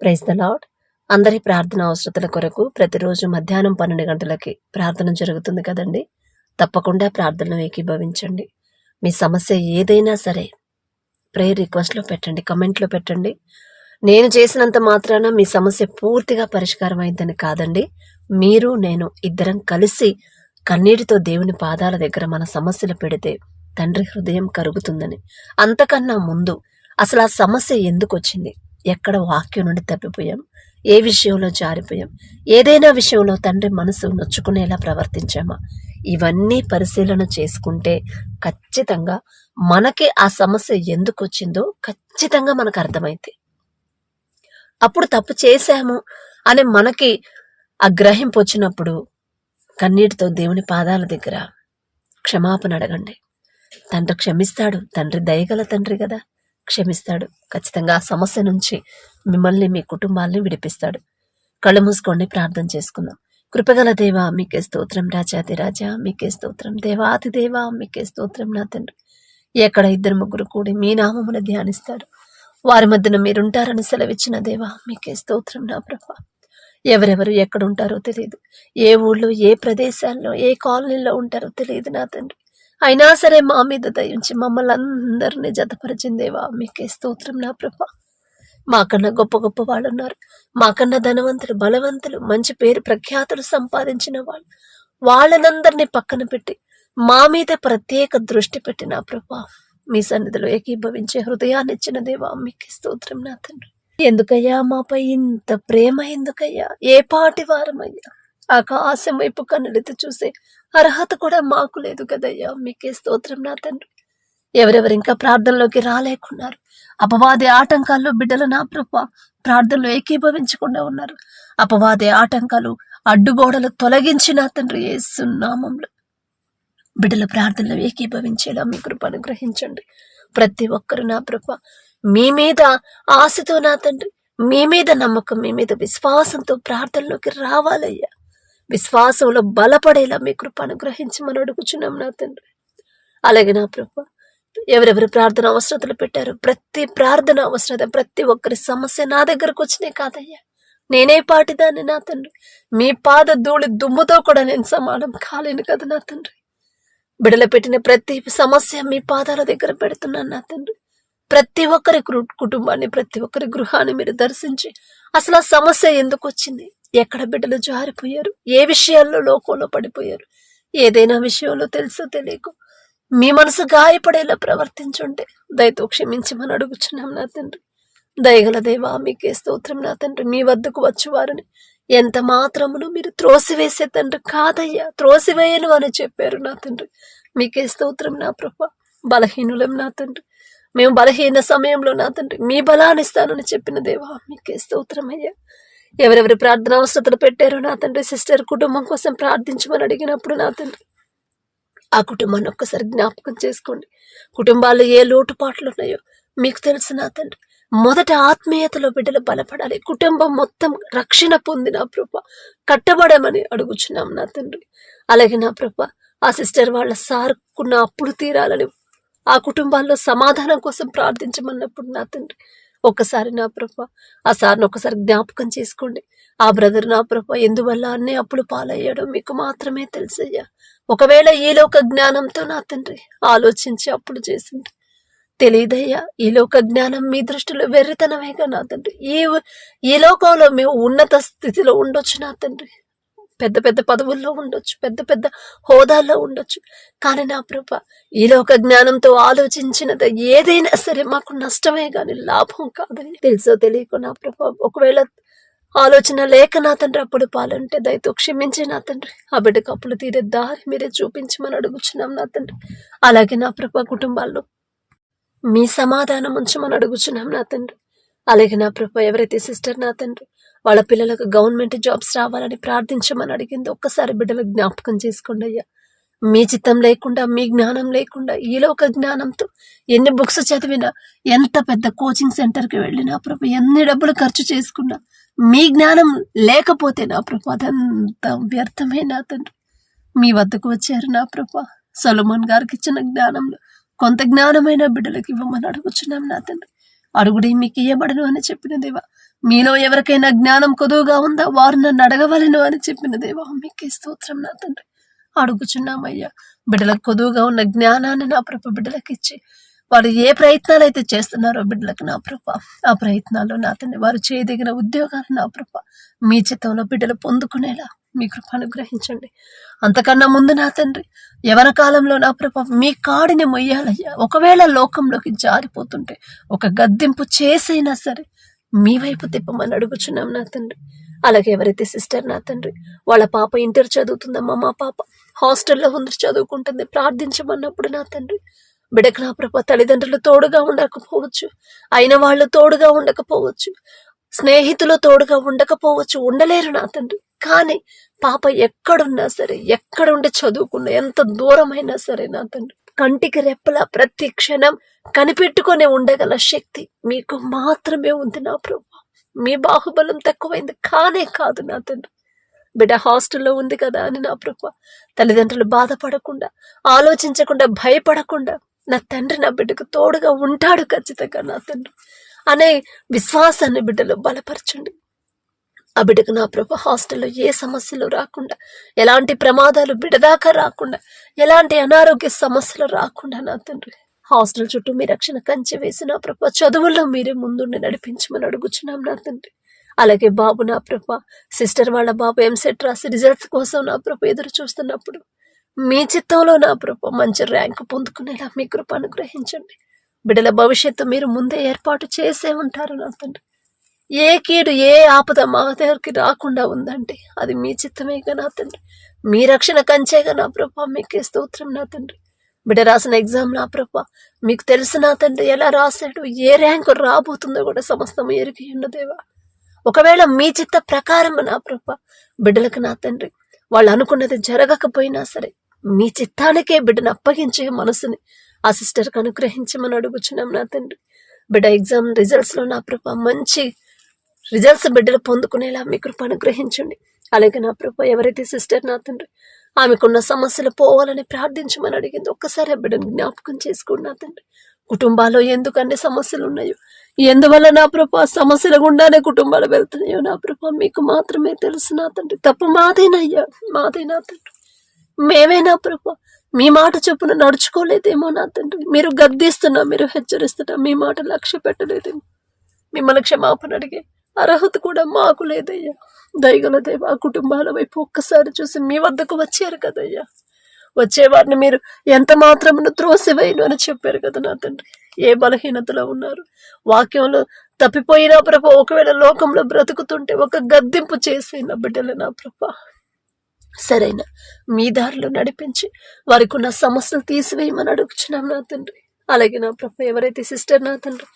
Praise the lord. అందరి ప్రార్థన అవసరతల కొరకు ప్రతిరోజు మధ్యాహ్నం 12 గంటలకి ప్రార్థన జరుగుతుంది కదండి. తప్పకుండా ప్రార్థనలో ఏకీభవించండి. మీ సమస్య ఏదైనా సరే ప్రేయర్ రిక్వెస్ట్లో పెట్టండి, కమెంట్లో పెట్టండి. నేను చేసినంత మాత్రాన మీ సమస్య పూర్తిగా పరిష్కారం అయిందని కాదండి. మీరు నేను ఇద్దరం కలిసి కన్నీటితో దేవుని పాదాల దగ్గర మన సమస్యలు పెడితే తండ్రి హృదయం కరుగుతుందని. అంతకన్నా ముందు అసలు ఆ సమస్య ఎందుకు వచ్చింది, ఎక్కడ వాక్యం నుండి తప్పిపోయాం, ఏ విషయంలో జారిపోయాం, ఏదైనా విషయంలో తండ్రి మనసు నొచ్చుకునేలా ప్రవర్తించామా, ఇవన్నీ పరిశీలన చేసుకుంటే ఖచ్చితంగా మనకి ఆ సమస్య ఎందుకు వచ్చిందో ఖచ్చితంగా మనకు అర్థమైంది. అప్పుడు తప్పు చేశాము అని మనకి ఆ గ్రహింపు వచ్చినప్పుడు కన్నీటితో దేవుని పాదాల దగ్గర క్షమాపణ అడగండి. తండ్రి క్షమిస్తాడు. తండ్రి దయగల తండ్రి కదా, క్షమిస్తాడు. ఖచ్చితంగా ఆ సమస్య నుంచి మిమ్మల్ని, మీ కుటుంబాన్ని విడిపిస్తాడు. కళ్ళు మూసుకోండి, ప్రార్థన చేసుకుందాం. కృపగల దేవా మీకే స్తోత్రం, రాజాది రాజా మీకే స్తోత్రం, దేవాతి దేవా మీకే స్తోత్రం. నా తండ్రి, ఎక్కడ 2-3 కూడి మీ నామమును ధ్యానిస్తారు వారి మధ్యన మీరుంటారని సెలవిచ్చిన దేవా మీకే స్తోత్రం. నా ప్రభా, ఎవరెవరు ఎక్కడ ఉంటారో తెలియదు, ఏ ఊళ్ళో, ఏ ప్రదేశాల్లో, ఏ కాలనీలో ఉంటారో తెలియదు నా తండ్రి. అయినా సరే మా మీద దయించి మమ్మల్ని అందరినీ జతపరిచిందేవా మీకే స్తోత్రం. నా ప్రభా, మాకన్నా గొప్ప గొప్ప వాళ్ళు ఉన్నారు, మాకన్నా ధనవంతులు, బలవంతులు, మంచి పేరు ప్రఖ్యాతులు సంపాదించిన వాళ్ళు, వాళ్ళనందరినీ పక్కన పెట్టి మా మీద ప్రత్యేక దృష్టి పెట్టి నా ప్రభా మీ సన్నిధిలో ఏకీభవించే హృదయాన్ని ఇచ్చిన దేవా మీకే స్తోత్రం. నా తండ్రి, ఎందుకయ్యా మాపై ఇంత ప్రేమ, ఎందుకయ్యా, ఏ పాటి వారమయ్యా, ఆకాశం వైపు కన్నులెత్తి చూసే అర్హత కూడా మాకు లేదు కదయ్యా మీకే స్తోత్రం. నా తండ్రి, ఎవరెవరు ఇంకా ప్రార్థనలోకి రాలేకున్నారు, అపవాది ఆటంకాల్లో బిడ్డలు నా ప్రభా ప్రార్థనలో ఏకీభవించకుండా ఉన్నారు, అపవాది ఆటంకాలు, అడ్డుగోడలు తొలగించి నా తండ్రి యేసు నామములో బిడ్డల ప్రార్థనలో ఏకీభవించేలా మీ కృప అనుగ్రహించండి. ప్రతి ఒక్కరు నా ప్రభా మీ మీద ఆశతో నా తండ్రి, మీ మీద నమ్మకం, మీ మీద విశ్వాసంతో ప్రార్థనలోకి రావాలయ్యా. విశ్వాసంలో బలపడేలా మీ కృప అనుగ్రహించమని అడుగుచున్నాం నా తండ్రి. అలాగే నా ప్రభా, ఎవరెవరు ప్రార్థన అవసరతలు పెట్టారో ప్రతి ప్రార్థన అవసరత, ప్రతి ఒక్కరి సమస్య నా దగ్గరకు వచ్చినాయి కాదయ్యా. నేనే పాటిదాన్ని నా తండ్రి, మీ పాద ధూళి దుమ్ముతో కూడా నేను సమానం కాలేను కదా నా తండ్రి. బిడల పెట్టిన ప్రతి సమస్య మీ పాదాల దగ్గర పెడుతున్నాను నా తండ్రి. ప్రతి ఒక్కరి కుటుంబాన్ని, ప్రతి ఒక్కరి గృహాన్ని మీరు దర్శించి అసలు ఆ సమస్య ఎందుకు వచ్చింది, ఎక్కడ బిడ్డలు జారిపోయారు, ఏ విషయాల్లో లోకంలో పడిపోయారు, ఏదైనా విషయంలో తెలుసో తెలియకు మీ మనసు గాయపడేలా ప్రవర్తించుంటే దయతో క్షమించమని అడుగుచున్నాం నా తండ్రి. దయగల దేవా మీకే స్తోత్రం. నా తండ్రి, మీ వద్దకు వచ్చేవారిని ఎంత మాత్రమును మీరు త్రోసివేసే తండ్రి కాదయ్యా, త్రోసివేయను అని చెప్పారు నా తండ్రి. మీకే స్తోత్రం. నా ప్రభా, బలహీనులం నా తండ్రి, మేము బలహీన సమయంలో నా తండ్రి మీ బలాన్ని ఇస్తానని చెప్పిన దేవా మీకే స్తోత్రం అయ్యా. ఎవరెవరు ప్రార్థన అవసరతలు పెట్టారో నా తండ్రి, సిస్టర్ కుటుంబం కోసం ప్రార్థించమని అడిగినప్పుడు నా తండ్రి ఆ కుటుంబాన్ని ఒక్కసారి జ్ఞాపకం చేసుకోండి. కుటుంబాల్లో ఏ లోటుపాట్లు ఉన్నాయో మీకు తెలుసు నా తండ్రి. మొదట ఆత్మీయతలో బిడ్డలు బలపడాలి, కుటుంబం మొత్తం రక్షణ పొంది నా ప్రభా కట్టబడమని అడుగుచున్నాం నా తండ్రి. అలాగే నా ప్రభా, ఆ సిస్టర్ వాళ్ళ సార్కున్న అప్పులు తీరాలని, ఆ కుటుంబాల్లో సమాధానం కోసం ప్రార్థించమన్నప్పుడు నా తండ్రి ఒక్కసారి నా ప్రభా ఆ సార్ని ఒకసారి జ్ఞాపకం చేసుకోండి. ఆ బ్రదర్ నా ప్రభా ఎందువల్ల అన్ని అప్పులు పాలయ్యాడో మీకు మాత్రమే తెలుసయ్యా. ఒకవేళ ఈ లోక జ్ఞానంతో నా తండ్రి ఆలోచించి అప్పులు చేసింది తెలియదయ్యా. ఈ లోక జ్ఞానం మీ దృష్టిలో వెర్రితనమేగా నా తండ్రి. ఈ లోకంలో మేము ఉన్నత స్థితిలో ఉండొచ్చు నా తండ్రి, పెద్ద పెద్ద పదవుల్లో ఉండొచ్చు, పెద్ద పెద్ద హోదాల్లో ఉండొచ్చు, కానీ నా ప్రభా ఈ లోక జ్ఞానంతో ఆలోచించినది ఏదైనా సరే మాకు నష్టమే గాని లాభం కాదని తెలుసో తెలియక నా ప్రభా ఒకవేళ ఆలోచన లేక నా తండ్రి అప్పుడు పాలంటే దయతో క్షమించి నా తండ్రి ఆ బిడ్డకు అప్పులు తీరే దారి మీరే చూపించమని అడుగుచున్నాం నా తండ్రి. అలాగే నా ప్రభా కుటుంబాల్లో మీ సమాధానం ఉంచమని అడుగుచున్నాం నా తండ్రి. అలాగే నా ప్రభా ఎవరైతే సిస్టర్ నా తండ్రి వాళ్ళ పిల్లలకు గవర్నమెంట్ జాబ్స్ రావాలని ప్రార్థించమని అడిగింది ఒక్కసారి బిడ్డలకు జ్ఞాపకం చేసుకోండి అయ్యా. మీ చిత్తం లేకుండా, మీ జ్ఞానం లేకుండా, ఈలోక జ్ఞానంతో ఎన్ని బుక్స్ చదివినా, ఎంత పెద్ద కోచింగ్ సెంటర్కి వెళ్ళినా ప్రభు, ఎన్ని డబ్బులు ఖర్చు చేసుకున్నా మీ జ్ఞానం లేకపోతే నా ప్రభు అదంతా వ్యర్థమే నా తండ్రి. మీ వద్దకు వచ్చారు నా ప్రభు, సొలొమోన్ గారికి ఇచ్చిన జ్ఞానంలో కొంత జ్ఞానమైన బిడ్డలకు ఇవ్వమని అడుగుచున్నాం నా తండ్రి. అడుగుడి మీకు ఇయ్యబడను అని చెప్పిన దేవా మీలో ఎవరికైనా జ్ఞానం కొదువుగా ఉందా వారు నన్ను అడగవలను అని చెప్పిన దేవా మీకే స్తోత్రం నా తండ్రి. అడుగుచున్నామయ్యా, బిడ్డలకు కొదువుగా ఉన్న జ్ఞానాన్ని నా ప్రభ బిడ్డలకు ఇచ్చి వారు ఏ ప్రయత్నాలు అయితే చేస్తున్నారో బిడ్డలకు నా ప్రభ ఆ ప్రయత్నాల్లో నా తండ్రి వారు చేయదగిన ఉద్యోగాలు నా ప్రభ మీ చిత్తంలో బిడ్డలు పొందుకునేలా మీ కృప అనుగ్రహించండి. అంతకన్నా ముందు నా తండ్రి యవన కాలంలో నా ప్రభ మీ కాడిని మొయ్యాలయ్యా. ఒకవేళ లోకంలోకి జారిపోతుంటే ఒక గద్దింపు చేసైనా సరే మీ వైపు తిప్పమని అడుగుచున్నాం నా తండ్రి. అలాగే ఎవరైతే సిస్టర్ నా తండ్రి వాళ్ళ పాప ఇంటర్ చదువుతుందమ్మా, మా పాప హాస్టల్లో ఉంది చదువుకుంటుంది, ప్రార్థించమన్నప్పుడు నా తండ్రి బిడ్డకు నా ప్రభ తల్లిదండ్రులు తోడుగా ఉండకపోవచ్చు, అయిన వాళ్ళు తోడుగా ఉండకపోవచ్చు, స్నేహితులు తోడుగా ఉండకపోవచ్చు, ఉండలేరు నా తండ్రి. కానీ పాప ఎక్కడున్నా సరే, ఎక్కడుండి చదువుకున్నా, ఎంత దూరమైనా సరే నా తండ్రి కంటికి రెప్పలా ప్రతి క్షణం కనిపెట్టుకునే ఉండగల శక్తి మీకు మాత్రమే ఉంది నా ప్రభు. మీ బాహుబలం తక్కువైంది కానే కాదు నా తండ్రి. బిడ్డ హాస్టల్లో ఉంది కదా అని నా ప్రభు తల్లిదండ్రులు బాధపడకుండా, ఆలోచించకుండా, భయపడకుండా నా తండ్రి నా బిడ్డకు తోడుగా ఉంటాడు ఖచ్చితంగా నా తండ్రి అనే విశ్వాసాన్ని బిడ్డలో బలపరచండి. ఆ బిడ్డకు నా ప్రభు హాస్టల్లో ఏ సమస్యలు రాకుండా, ఎలాంటి ప్రమాదాలు బిడ్డదాకా రాకుండా, ఎలాంటి అనారోగ్య సమస్యలు రాకుండా నా తండ్రి హాస్టల్ చుట్టూ మీ రక్షణ కంచె వేసి నా ప్రభు చదువుల్లో మీరే ముందుండి నడిపించమని అడుగుచున్నాం నా తండ్రి. అలాగే బాబు నా ప్రభు సిస్టర్ వాళ్ళ బాబు ఎంసెట్ రాసి రిజల్ట్స్ కోసం నా ప్రభు ఎదురు చూస్తున్నప్పుడు మీ చిత్తంలో నా ప్రభు మంచి ర్యాంకు పొందుకునేలా మీ కృప అనుగ్రహించండి. బిడ్డల భవిష్యత్తు మీరు ముందే ఏర్పాటు చేసే ఉంటారు నా తండ్రి. ఏ కీడు ఏ ఆపద మా దగ్గరికి రాకుండా ఉందంటే అది మీ చిత్తమేగా నా తండ్రి, మీ రక్షణ కంచేగా నా ప్రభు మీకే స్తోత్రం నా తండ్రి. బిడ్డ రాసిన ఎగ్జామ్ నా ప్రభు మీకు తెలుసు నా తండ్రి, ఎలా రాశాడు, ఏ ర్యాంకు రాబోతుందో కూడా సమస్తం ఎరిగి ఉన్నదేవా. ఒకవేళ మీ చిత్త ప్రకారం నా ప్రభు బిడ్డలకు నా తండ్రి వాళ్ళు అనుకున్నది జరగకపోయినా సరే మీ చిత్తానికే బిడ్డను అప్పగించే మనసుని ఆ సిస్టర్కి అనుగ్రహించమని అడుగుచున్నాం నా తండ్రి. బిడ్డ ఎగ్జామ్ రిజల్ట్స్ లో నా ప్రభు మంచి రిజల్ట్స్ బిడ్డలు పొందుకునేలా మీ కృప అనుగ్రహించండి. అలాగే నా ప్రభు ఎవరైతే సిస్టర్ నా తండ్రి ఆమెకున్న సమస్యలు పోవాలని ప్రార్థించమని అడిగింది, ఒక్కసారి ఆ బిడ్డను జ్ఞాపకం చేసుకోండి నా తండ్రి. కుటుంబాల్లో ఎందుకు అన్ని సమస్యలు ఉన్నాయో, ఎందువల్ల నా ప్రభు సమస్యల గుండానే కుటుంబాలు వెళ్తున్నాయో నా ప్రభు మీకు మాత్రమే తెలుసు నా తండ్రి. తప్పు మాదేనయ్యా, మాదే నా తండ్రి. మేమే నా ప్రభు మీ మాట చొప్పున నడుచుకోలేదేమో నా తండ్రి. మీరు గద్దిస్తున్నా, మీరు హెచ్చరిస్తున్నా, మీ మాట లక్ష్య పెట్టలేదేమో. మిమ్మల్ని క్షమాపణ అడిగే అర్హత కూడా మాకు లేదయ్యా. దయగల దేవా కుటుంబాల వైపు ఒక్కసారి చూసి మీ వద్దకు వచ్చారు కదయ్యా. వచ్చేవారిని మీరు ఎంత మాత్రమును త్రోసివేయను అని చెప్పారు కదా నా తండ్రి. ఏ బలహీనతలో ఉన్నారు, వాక్యంలో తప్పిపోయినా ప్రభా, ఒకవేళ లోకంలో బ్రతుకుతుంటే ఒక గద్దింపు చేసి నా బిడ్డలు నా ప్రభా సరైన మీ దారిలో నడిపించి వారికి ఉన్న సమస్యలు తీసివేయమని అడుగుచున్నాం నా తండ్రి. అలాగే నా ప్రభా ఎవరైతే సిస్టర్ నా తండ్రి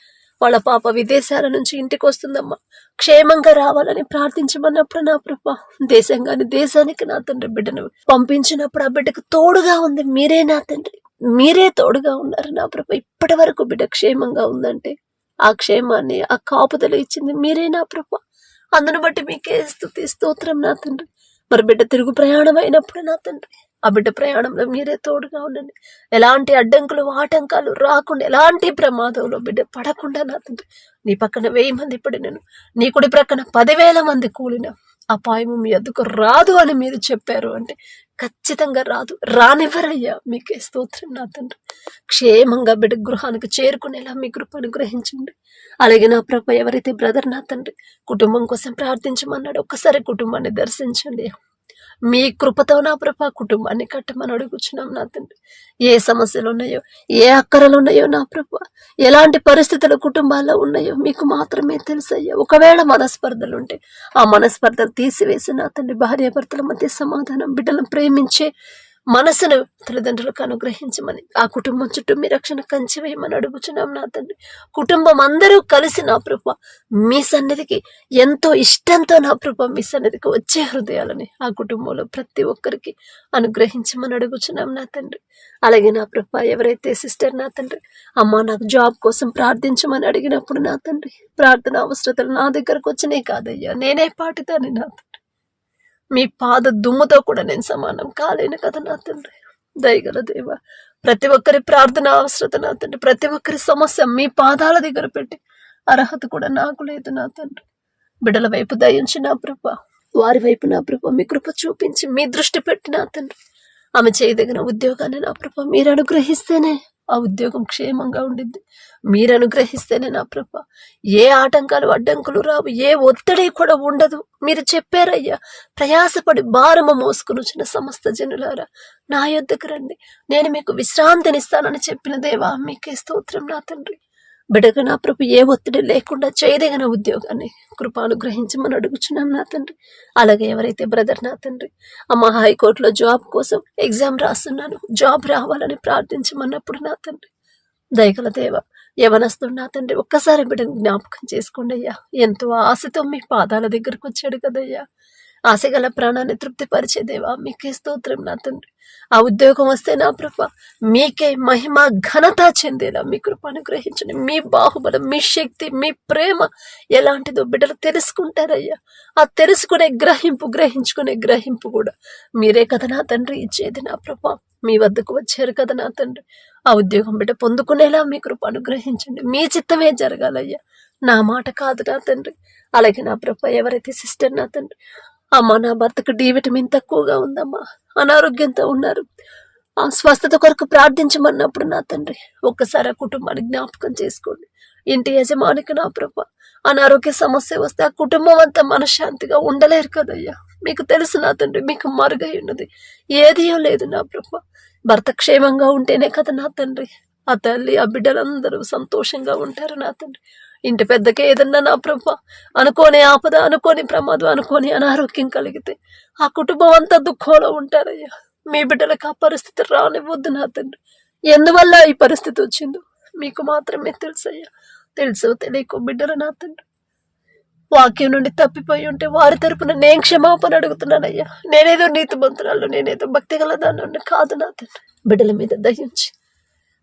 వాళ్ళ పాప విదేశాల నుంచి ఇంటికి వస్తుందమ్మా, క్షేమంగా రావాలని ప్రార్థించమన్నప్పుడు నా ప్రభా దేశంగాని దేశానికి నా తండ్రి బిడ్డను పంపించినప్పుడు ఆ బిడ్డకు తోడుగా ఉంది మీరే నా తండ్రి, మీరే తోడుగా ఉన్నారు నా ప్రభా. ఇప్పటి వరకు బిడ్డ క్షేమంగా ఉందంటే ఆ క్షేమాన్ని ఆ కాపుదలు ఇచ్చింది మీరే నా ప్రభా. అందును బట్టి మీకే స్తుతి స్తోత్రం నా తండ్రి. మరి బిడ్డ తిరుగు ప్రయాణం అయినప్పుడు నా తండ్రి ఆ బిడ్డ ప్రయాణంలో మీరే తోడుగా ఉండండి. ఎలాంటి అడ్డంకులు ఆటంకాలు రాకుండా, ఎలాంటి ప్రమాదంలో బిడ్డ పడకుండా నా తండ్రి నీ పక్కన 1000 మంది పడినను, నీ కుడి ప్రక్కన 10,000 మంది కూలిన అపాయము మీ వద్దకు రాదు అని మీరు చెప్పారు అంటే ఖచ్చితంగా రాదు, రానివ్వరయ్యా. మీకే స్తోత్రం నా తండ్రి. క్షేమంగా బిడ్డ గృహానికి చేరుకునేలా మీ కృప అనుగ్రహించండి. అలాగే నా ప్రభ ఎవరైతే బ్రదర్ నా తండ్రి కుటుంబం కోసం ప్రార్థించమన్నాడు, ఒక్కసారి కుటుంబాన్ని దర్శించండి. మీ కృపతో నా ప్రభా కుటుంబాన్ని కట్టమని అడుగుచున్నాం నా తండ్రి. ఏ సమస్యలు ఉన్నాయో, ఏ అక్కరలు ఉన్నాయో నా ప్రభా, ఎలాంటి పరిస్థితులు కుటుంబాల్లో ఉన్నాయో మీకు మాత్రమే తెలుసయ్యా. ఒకవేళ మనస్పర్ధలు ఉంటే ఆ మనస్పర్ధలు తీసివేసి నా తండ్రి భార్యాభర్తల మధ్య సమాధానం, బిడ్డలను ప్రేమించే మనసును తల్లిదండ్రులకు అనుగ్రహించమని ఆ కుటుంబం చుట్టూ మీ రక్షణ కంచె వేయమని అడుగుచున్నాం నా తండ్రి. కుటుంబం అందరూ కలిసి నా ప్రభా మీ సన్నిధికి ఎంతో ఇష్టంతో నా ప్రభా మీ సన్నిధికి వచ్చే హృదయాలని ఆ కుటుంబంలో ప్రతి ఒక్కరికి అనుగ్రహించమని అడుగుచున్నాం నా తండ్రి. అలాగే నా ప్రభా ఎవరైతే సిస్టర్ నా తండ్రి అమ్మ నాకు జాబ్ కోసం ప్రార్థించమని అడిగినప్పుడు నా తండ్రి ప్రార్థన అవసరతలు నా దగ్గరకు వచ్చినాయి కాదయ్యా, నేనే పాటితాను నా తండ్రి. మీ పాద దుమ్ముతో కూడా నేను సమానం కాలేను కదా నా తండ్రి. దయగల దేవ ప్రతి ఒక్కరి ప్రార్థన అవసరత నా తండ్రి, ప్రతి ఒక్కరి సమస్య మీ పాదాల దగ్గర పెట్టి అర్హత కూడా నాకు లేదు నా తండ్రి. బిడ్డల వైపు దయించి నా ప్రభా, వారి వైపు నా ప్రభా మీ కృప చూపించి మీ దృష్టి పెట్టి నా తండ్రి ఆమె చేయదగిన ఉద్యోగాన్ని నా ప్రభా మీరు అనుగ్రహిస్తేనే ఆ ఉద్యోగం క్షేమంగా ఉండిద్ది. మీరు అనుగ్రహిస్తేనే నా ప్రభా ఏ ఆటంకాలు అడ్డంకులు రావు, ఏ ఒత్తిడి కూడా ఉండదు. మీరు చెప్పారయ్యా, ప్రయాసపడి భారము మోసుకుని వచ్చిన సమస్త జనులారా నా యొద్దకు రండి, నేను మీకు విశ్రాంతినిస్తానని చెప్పిన దేవా మీకే స్తోత్రం నా తండ్రి. బిడ్డకు నా ప్రభు ఏ ఒత్తిడి లేకుండా చేయదగిన ఉద్యోగాన్ని కృప అనుగ్రహించమని అడుగుచున్నాం నా తండ్రి. అలాగే ఎవరైతే బ్రదర్ నా తండ్రి అమ్మ హైకోర్టులో జాబ్ కోసం ఎగ్జామ్ రాస్తున్నాను, జాబ్ రావాలని ప్రార్థించమన్నప్పుడు నా తండ్రి దయగల దేవ యవనస్తుడు నా తండ్రి ఒక్కసారి బిడ్డను జ్ఞాపకం చేసుకోండి అయ్యా. ఎంతో ఆశతో మీ పాదాల దగ్గరకు వచ్చాడు కదయ్యా. ఆశగల ప్రాణాన్ని తృప్తిపరిచేదేవా మీకే స్తోత్రం నా తండ్రి. ఆ ఉద్యోగం వస్తే నా ప్రభ మీకే మహిమ ఘనత చెందేలా మీ కృప అనుగ్రహించండి. మీ బాహుబలం, మీ శక్తి, మీ ప్రేమ ఎలాంటిదో బిడ్డలు తెలుసుకుంటారయ్యా. ఆ తెలుసుకునే గ్రహించుకునే గ్రహింపు కూడా మీరే కదా నా తండ్రి ఇచ్చేది నా ప్రభ. మీ వద్దకు వచ్చారు కదా నా తండ్రి. ఆ ఉద్యోగం బిడ్డ పొందుకునేలా మీ కృప అనుగ్రహించండి. మీ చిత్తమే జరగాలయ్యా, నా మాట కాదు నా తండ్రి. అలాగే నా ప్రభ ఎవరైతే సిస్టర్ నా తండ్రి అమ్మా నా భర్తకు డి విటమిన్ తక్కువగా ఉందమ్మా, అనారోగ్యంతో ఉన్నారు, ఆ స్వస్థత కొరకు ప్రార్థించమన్నప్పుడు నా తండ్రి ఒక్కసారి ఆ కుటుంబాన్ని జ్ఞాపకం చేసుకోండి. ఇంటి యజమానికి నా ప్రభ అనారోగ్య సమస్య వస్తే ఆ కుటుంబం అంతా మనశ్శాంతిగా ఉండలేరు కదయ్యా. మీకు తెలుసు నా తండ్రి, మీకు మరుగై ఉన్నది ఏదియో లేదు నా ప్రభ. భర్త క్షేమంగా ఉంటేనే కదా నా తండ్రి ఆ తల్లి ఆ బిడ్డలందరూ సంతోషంగా ఉంటారు నా తండ్రి. ఇంటి పెద్దకే ఏదన్నా నా ప్రభ అనుకోని ఆపద, అనుకోని ప్రమాదం, అనుకోని అనారోగ్యం కలిగితే ఆ కుటుంబం అంతా దుఃఖంలో ఉంటారయ్యా. మీ బిడ్డలకు ఆ పరిస్థితి రానివ్వద్దు నా తండ్రి. ఎందువల్ల ఈ పరిస్థితి వచ్చిందో మీకు మాత్రమే తెలుసయ్యా. తెలుసు తెలియకో బిడ్డలు నా తండ్రి వాక్యం నుండి తప్పిపోయి ఉంటే వారి తరపున నేను క్షమాపణ అడుగుతున్నానయ్యా. నేనేదో నీతిమంతురాలు, నేనేదో భక్తి గల దాన్ని కాదు నా తండ్రి. బిడ్డల మీద దయించి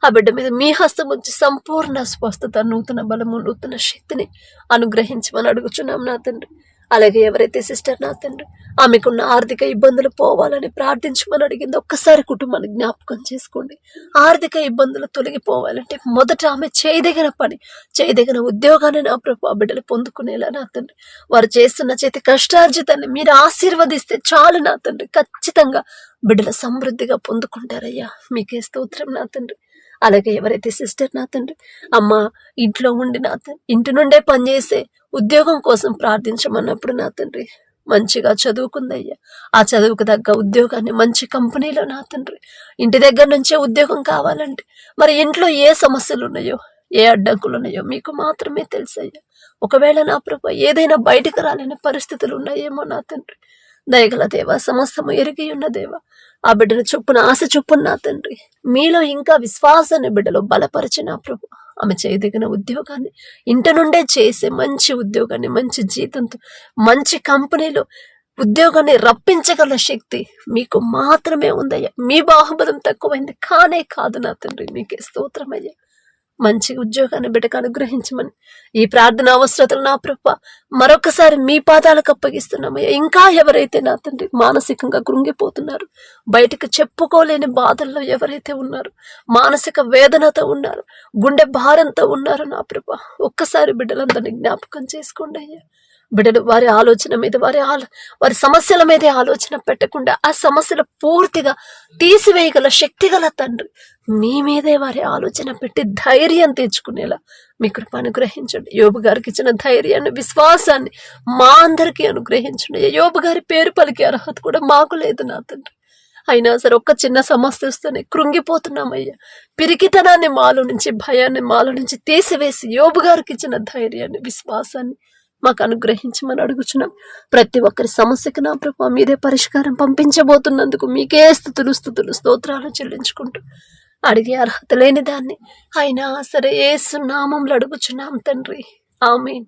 ఆ బిడ్డ మీద మీ హస్తం ఉంచి సంపూర్ణ స్వస్థత, నూతన బలము, నూతన శక్తిని అనుగ్రహించమని అడుగుచున్నాం నా తండ్రి. అలాగే ఎవరైతే సిస్టర్ నా తండ్రి ఆమెకున్న ఆర్థిక ఇబ్బందులు పోవాలని ప్రార్థించమని అడిగింది, ఒక్కసారి కుటుంబాన్ని జ్ఞాపకం చేసుకోండి. ఆర్థిక ఇబ్బందులు తొలగిపోవాలంటే మొదట ఆమె చేయదగిన పని, చేయదగిన ఉద్యోగాన్ని నా ప్రభు ఆ బిడ్డలు పొందుకునేలా నా తండ్రి వారు చేస్తున్న చేతి కష్టార్జితాన్ని మీరు ఆశీర్వదిస్తే చాలు నా తండ్రి. ఖచ్చితంగా బిడ్డలు సమృద్ధిగా పొందుకుంటారయ్యా. మీకే స్తోత్రం నా తండ్రి. అలాగే ఎవరైతే సిస్టర్ నా తండ్రి అమ్మ ఇంట్లో ఉండి నా తండ్రి ఇంటి నుండే పనిచేసే ఉద్యోగం కోసం ప్రార్థించమన్నప్పుడు నా తండ్రి మంచిగా చదువుకుందయ్యా. ఆ చదువుకు తగ్గ ఉద్యోగాన్ని మంచి కంపెనీలో నా తండ్రి ఇంటి దగ్గర నుంచే ఉద్యోగం కావాలంటే మరి ఇంట్లో ఏ సమస్యలు ఉన్నాయో, ఏ అడ్డంకులు ఉన్నాయో మీకు మాత్రమే తెలుసయ్యా. ఒకవేళ నా ప్రభు ఏదైనా బయటకు రాలేని పరిస్థితులు ఉన్నాయేమో నా తండ్రి దయగల దేవ, సమస్తము ఎరిగి ఉన్న దేవ, ఆ బిడ్డను చొప్పున ఆశ చొప్పున నా తండ్రి మీలో ఇంకా విశ్వాసాన్ని బిడ్డలో బలపరిచి నా ప్రభు ఆమె చేయదగిన ఉద్యోగాన్ని ఇంటి నుండే చేసే మంచి ఉద్యోగాన్ని, మంచి జీతంతో మంచి కంపెనీలో ఉద్యోగాన్ని రప్పించగల శక్తి మీకు మాత్రమే ఉందయ్యా. మీ బాహుబలం తక్కువైంది కానే కాదు నా తండ్రి. మీకే స్తోత్రమయ్యా. మంచి ఉద్యోగాన్ని బిడ్డకు అనుగ్రహించమని ఈ ప్రార్థన అవసరతలు నా ప్రభ మరొకసారి మీ పాదాలకు అప్పగిస్తున్నామయ్యా. ఇంకా ఎవరైతే నా తండ్రి మానసికంగా కృంగిపోతున్నారు, బయటకు చెప్పుకోలేని బాధల్లో ఎవరైతే ఉన్నారు, మానసిక వేదనతో ఉన్నారు, గుండె భారంతో ఉన్నారు నా ప్రభ ఒక్కసారి బిడ్డలందరినీ జ్ఞాపకం చేసుకోండి అయ్యా. బిడ్డలు వారి ఆలోచన మీద వారి సమస్యల మీదే ఆలోచన పెట్టకుండా ఆ సమస్యలు పూర్తిగా తీసివేయగల శక్తి గల తండ్రి మీ మీదే వారి ఆలోచన పెట్టి ధైర్యం తెచ్చుకునేలా మీ కృప అనుగ్రహించండి. యోబు గారికి ఇచ్చిన ధైర్యాన్ని, విశ్వాసాన్ని మా అందరికీ అనుగ్రహించండి. యోబు గారి పేరు పలికే అర్హత కూడా మాకు లేదు నా తండ్రి. అయినా సరే ఒక్క చిన్న సమస్య వస్తేనే కృంగిపోతున్నామయ్యా. పిరికితనాన్ని మాలో నుంచి, భయాన్ని మాలో నుంచి తీసివేసి యోబు గారికి ఇచ్చిన ధైర్యాన్ని, విశ్వాసాన్ని మాకు అనుగ్రహించమని అడుగుచున్నాం. ప్రతి ఒక్కరి సమస్యకు నా ప్రభు మీరే పరిష్కారం పంపించబోతున్నందుకు మీకే స్తుతులు స్తోత్రాలు చెల్లించుకుంటూ అడిగే అర్హత లేని దాన్ని అయినా సరే యేసు నామంలో అడుగుచున్నాం తండ్రి. ఆమేన్.